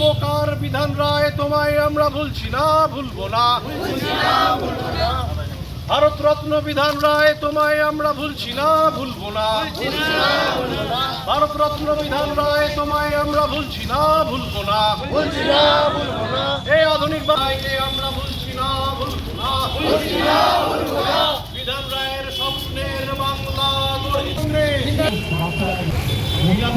রূপকার বিধান রায় তোমায় আমরা ভুলছি না, ভুলবো না। ভারত রত্ন বিধান রায় তোমায় আমরা ভুলছি না, ভুলবো না। ভারত রত্ন বিধান রায় তোমায় আমরা ভুলছি না, ভুলবো না। এই আধুনিক বাংলাকে আমরা ভুলছি না, ভুলবো না। বিধান রায়ের স্বপ্নের বাংলা গড়ে।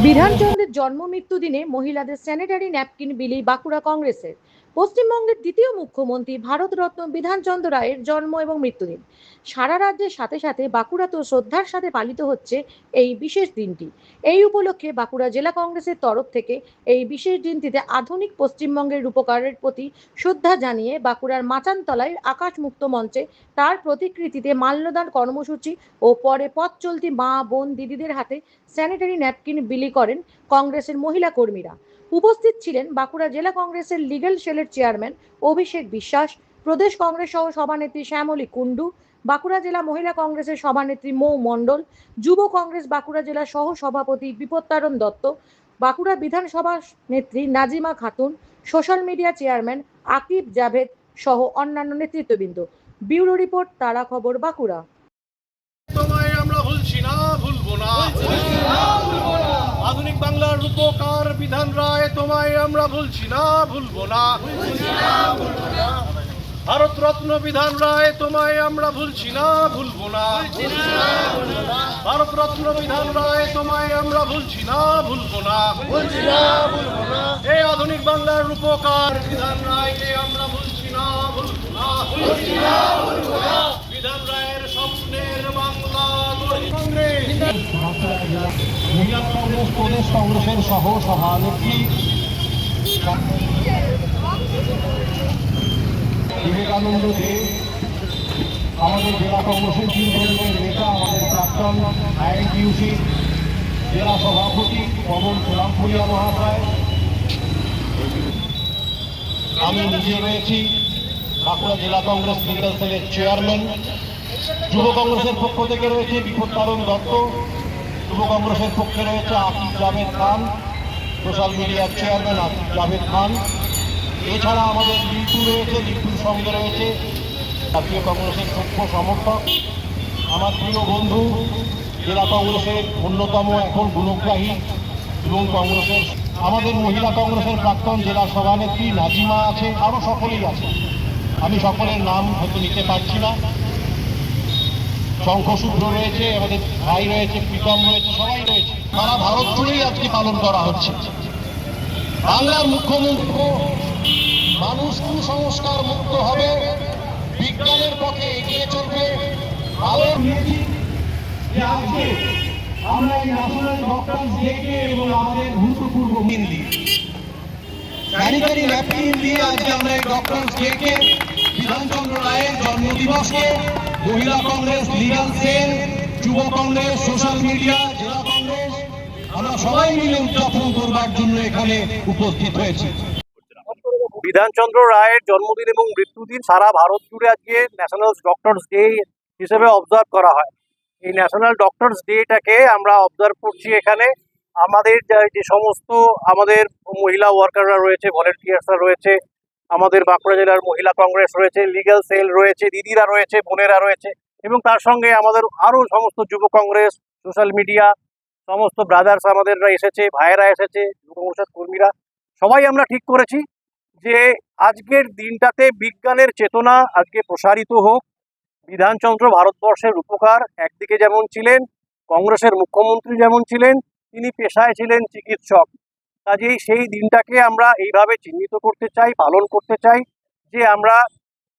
বিধানচন্দ্রের জন্ম মৃত্যু দিনে মহিলাদের স্যানিটারি ন্যাপকিন বিলি বাঁকুড়া কংগ্রেসের। পশ্চিমবঙ্গের দ্বিতীয় মুখ্যমন্ত্রী ভারতরত্ন বিধানচন্দ্র রায়ের জন্ম এবং মৃত্যুদিন সারা রাজ্যের সাথে সাথে বাঁকুড়াতেও শ্রদ্ধার সাথে পালিত হচ্ছে এই বিশেষ দিনটি। এই উপলক্ষে বাঁকুড়া জেলা কংগ্রেসের তরফ থেকে এই বিশেষ দিনটিতে আধুনিক পশ্চিমবঙ্গের রূপকারের প্রতি শ্রদ্ধা জানিয়ে বাঁকুড়ার মাচানতলায় আকাশমুক্ত মঞ্চে তার প্রতিকৃতিতে মাল্যদান কর্মসূচি ও পরে পথ চলতি মা বোন দিদিদের হাতে স্যানিটারি ন্যাপকিন বিলি করেন কংগ্রেসের মহিলা কর্মীরা। উপস্থিত ছিলেন বাঁকুড়া জেলা কংগ্রেসের লিগ্যাল সেলের চেয়ারম্যান অভিষেক বিশ্বাস, প্রদেশ কংগ্রেস সহ সভানেত্রী শ্যামলী কুণ্ডু, বাঁকুড়া জেলা মহিলা কংগ্রেসের সভানেত্রী মৌ মণ্ডল, যুব কংগ্রেস বাঁকুড়া জেলা সহ সভাপতি বিপত্তারণ দত্ত, বাঁকুড়া বিধানসভা নেত্রী Nazima Khatun, social media chairman Akib Javed সহ অন্যান্য নেতৃত্ববৃন্দ। ব্যুরো রিপোর্ট, তারা খবর, বাঁকুড়া। তোমায় আমরা ভুলছি না, ভুলবো না। আধুনিক বাংলার রূপকার বিধান রায় তোমায় আমরা ভুলছি না, ভুলবো না। ভারত রত্ন বিধান রায় তোমায় আমরা ভুলছি না, ভুলবো না। ভারত রত্ন বিধান রায় তোমায় আমরা ভুলছি না, ভুলবো না। এই আধুনিক বাংলার রূপকার বিধান রায়কে আমরা ভুলছি না, ভুলবো না। বিধান রায়ের স্বপ্নের বাংলা গড়ে। মহিলা কংগ্রেস প্রদেশ কংগ্রেসের সহ সভানেত্রী বিবেকানন্দ দে, আমাদের জেলা কংগ্রেসের তিনজনের নেতা, আমাদের প্রাক্তন আইএনটিইউসি জেলা সভাপতি পবন সোলামপুরিয়া মহাশয়, আমি নিজে রয়েছি বাঁকুড়া জেলা কংগ্রেস লিগ্যাল সেলের চেয়ারম্যান। যুব কংগ্রেসের পক্ষ থেকে রয়েছে বিপত্তারণ দত্ত, যুব কংগ্রেসের পক্ষে রয়েছে আকিব জাভেদ খান, সোশ্যাল মিডিয়ার চেয়ারম্যান আকিব জাভেদ খান। এছাড়া আমাদের লিটু রয়েছে, লিটুর সঙ্গে রয়েছে জাতীয় কংগ্রেসের সভ্য সমর্থক, আমার প্রিয় বন্ধু জেলা কংগ্রেসের অন্যতম এখন গুণগ্রাহী এবং কংগ্রেসের আমাদের মহিলা কংগ্রেসের প্রাক্তন জেলা সভানেত্রী নাজিমা আছে, আরও সকলেই আছে। আমি সকলের নাম হয়তো নিতে পারছি না। শঙ্খসূত্র রয়েছে, আমাদের ভাই রয়েছে, প্রীতম রয়েছে, সবাই রয়েছে। সারা ভারত জুড়েই আজকে পালন করা হচ্ছে। বাংলার মুখ্যমন্ত্রী মানুষ কুসংস্কার মুক্ত হবে, বিজ্ঞানের পথে এগিয়ে চলবে। আমরা এই ন্যাশনাল ডক্টরস ডেকে এবং আমাদের ভূতপূর্ব হিন্দি স্যানিটারি ন্যাপকিন দিয়ে আজকে আমরা এই ডক্টরস ডেকে বিধানচন্দ্র রায়ের জন্মদিবসকে মহিলা কংগ্রেস, লিগ্যাল সেল, যুব কংগ্রেস, সোশ্যাল মিডিয়া, জেলা কংগ্রেস আমরা সবাই মিলে উদযাপন করবার জন্য এখানে উপস্থিত হয়েছি। বিধানচন্দ্র রায়ের জন্মদিন এবং মৃত্যুদিন সারা ভারত জুড়ে আজকে ন্যাশনাল ডক্টরস ডে হিসেবে অবজার্ভ করা হয়। এই ন্যাশনাল ডক্টরস ডেটাকে আমরা অবজার্ভ করছি এখানে। আমাদের যে সমস্ত আমাদের মহিলা ওয়ার্কাররা রয়েছে, ভলেন্টিয়ার্সরা রয়েছে, আমাদের বাঁকুড়া জেলার মহিলা কংগ্রেস রয়েছে, লিগ্যাল সেল রয়েছে, দিদিরা রয়েছে, বোনেরা রয়েছে, এবং তার সঙ্গে আমাদের আরও সমস্ত যুব কংগ্রেস, সোশ্যাল মিডিয়া, সমস্ত ব্রাদার্স আমাদেররা এসেছে, ভাইয়েরা এসেছে, যুব কংগ্রেসের কর্মীরা, সবাই আমরা ঠিক করেছি যে আজকের দিনটাতে বিজ্ঞানের চেতনা আজকে প্রসারিত হোক। বিধানচন্দ্র ভারতবর্ষের রূপকার, একদিকে যেমন ছিলেন কংগ্রেসের মুখ্যমন্ত্রী, যেমন ছিলেন তিনি পেশায় ছিলেন চিকিৎসক। কাজেই সেই দিনটাকে আমরা এইভাবে চিহ্নিত করতে চাই, পালন করতে চাই যে আমরা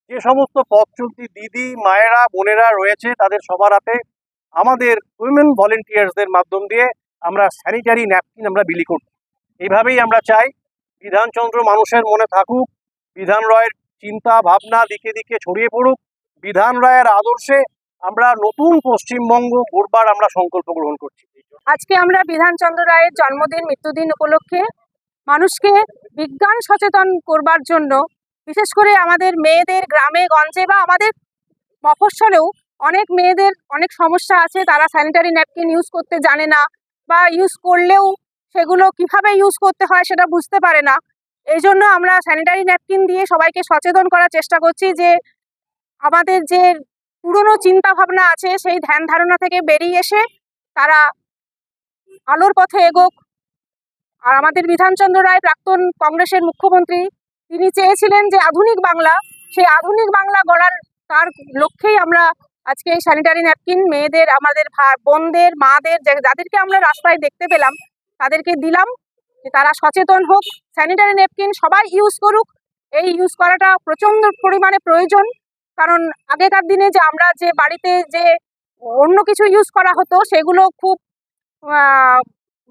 যে সমস্ত পথ চলতি দিদি, মায়েরা, বোনেরা রয়েছে তাদের সবার হাতে আমাদের উইমেন ভলেন্টিয়ার্সদের মাধ্যম দিয়ে আমরা স্যানিটারি ন্যাপকিন আমরা বিলি করি। এইভাবেই আমরা চাই বিধানচন্দ্র মানুষের মনে থাকুক, বিধান রায়ের চিন্তা ভাবনা দিকে দিকে ছড়িয়ে পড়ুক, বিধান রায়ের আদর্শে আমরা নতুন পশ্চিমবঙ্গ গড়বার আমরা সংকল্প গ্রহণ করছি। আজকে আমরা বিধানচন্দ্র রায়ের জন্মদিন, মৃত্যুদিন উপলক্ষে মানুষকে বিজ্ঞান সচেতন করবার জন্য, বিশেষ করে আমাদের মেয়েদের গ্রামে গঞ্জে বা আমাদের মফস্বলেও অনেক মেয়েদের অনেক সমস্যা আছে। তারা স্যানিটারি ন্যাপকিন ইউজ করতে জানে না, বা ইউজ করলেও সেগুলো কিভাবে ইউজ করতে হয় সেটা বুঝতে পারে না। এই জন্য আমরা স্যানিটারি ন্যাপকিন দিয়ে সবাইকে সচেতন করার চেষ্টা করছি যে আমাদের যে পুরনো চিন্তা ভাবনা আছে সেই ধ্যান ধারণা থেকে বেরিয়ে এসে তারা আলোর পথে এগোক। আর আমাদের বিধানচন্দ্র রায় প্রাক্তন কংগ্রেসের মুখ্যমন্ত্রী তিনি চেয়েছিলেন যে আধুনিক বাংলা, সেই আধুনিক বাংলা গড়ার তার লক্ষ্যেই আমরা আজকে এই স্যানিটারি ন্যাপকিন মেয়েদের, আমাদের বোনদের, মাদের, যাদেরকে আমরা রাস্তায় দেখতে পেলাম তাদেরকে দিলাম যে তারা সচেতন হোক, স্যানিটারি ন্যাপকিন সবাই ইউজ করুক। এই ইউজ করাটা প্রচণ্ড পরিমাণে প্রয়োজন, কারণ আগেকার দিনে যে আমরা যে বাড়িতে যে অন্য কিছু ইউজ করা হতো সেগুলো খুব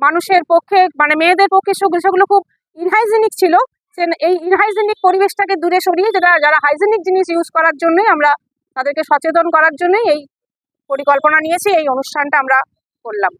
মানুষের পক্ষে, মানে মেয়েদের পক্ষে সেগুলো খুব ইনহাইজেনিক ছিল। এই ইনহাইজেনিক পরিবেশটাকে দূরে সরিয়ে যারা হাইজেনিক জিনিস ইউজ করার জন্যই আমরা তাদেরকে সচেতন করার জন্যই এই পরিকল্পনা নিয়েছি, এই অনুষ্ঠানটা আমরা করলাম।